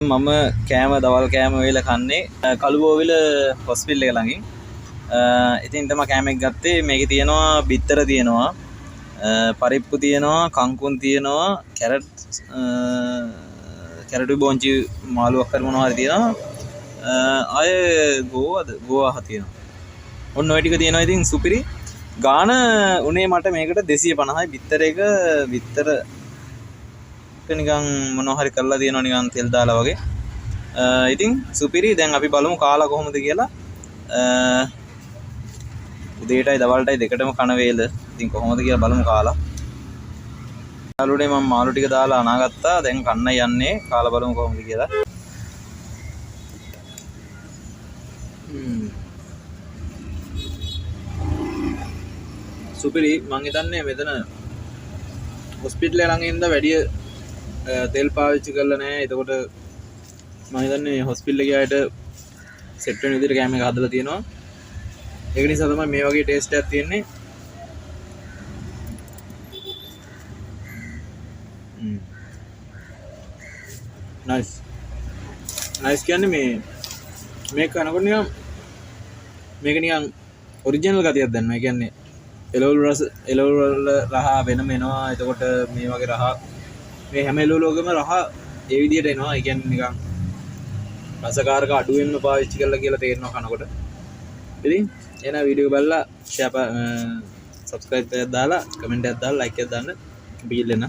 මම කෑම දවල් කෑම වෙලා කන්නේ කළුබෝවිල හොස්පිටල් එක ළඟින්. ඉතින් තමයි කෑමක් ගත්තේ. මේකේ තියෙනවා බිත්තර තියෙනවා, පරිප්පු තියෙනවා, කංකුන් තියෙනවා, කැරට් බෝංචි මාළුවක් කර මොනවා හරි තියෙනවා. අය ගෝවා තියෙනවා. ඔන්න ඔය ටික තියෙනවා. ඉතින් සුපිරි ගාන උනේ මට මේකට 250යි. බිත්තර නිකන් මොනවා හරි කරලා තියෙනවා නිකන් තෙල් දාලා වගේ. ඉතින් සුපිරි. දැන් අපි බලමු කාලා කොහොමද කියලා. උදේටයි දවල්ටයි දෙකටම කන වේල. ඉතින් කොහොමද කියලා බලමු කාලා. යාළුවනේ මම මාළු ටික දාලා අනාගත්තා. දැන් කන්න යන්නේ. කාලා බලමු කොහොමද කියලා. සුපිරි. මං හිතන්නේ මෙතන හොස්පිටල් එක ළඟ ඉඳලා වැඩි තෙල් පාවිච්චි කරලා නැහැ. එතකොට මම හිතන්නේ හොස්පිටල් එකේ ආයත සෙට් වෙන විදිහට කෑම එක හදලා තියෙනවා. ඒක නිසා තමයි මේ වගේ ටේස්ට් එකක් තියෙන්නේ. නයිස් කියන්නේ මේ කනකොට නිකන් මේක නිකන් ඔරිජිනල් ගතියක් දැනෙනවා. ඒ කියන්නේ එළවලු රහ වෙනම එනවා. එතකොට මේ වගේ රහ මේ හැම එළවලුවකම රහ ඒ විදිහට එනවා. ඒ කියන්නේ නිකන් රසකාරක අඩුවෙන්ම පාවිච්චි කරලා කියලා තේරෙනවා කනකොට. ඉතින් එන වීඩියෝ එක බලලා ෂෙයා සබ්ස්ක්‍රයිබ් එකක් දාලා කමෙන්ට් එකක් දාලා ලයික් එකක් දාන්න. බීල් එන්න.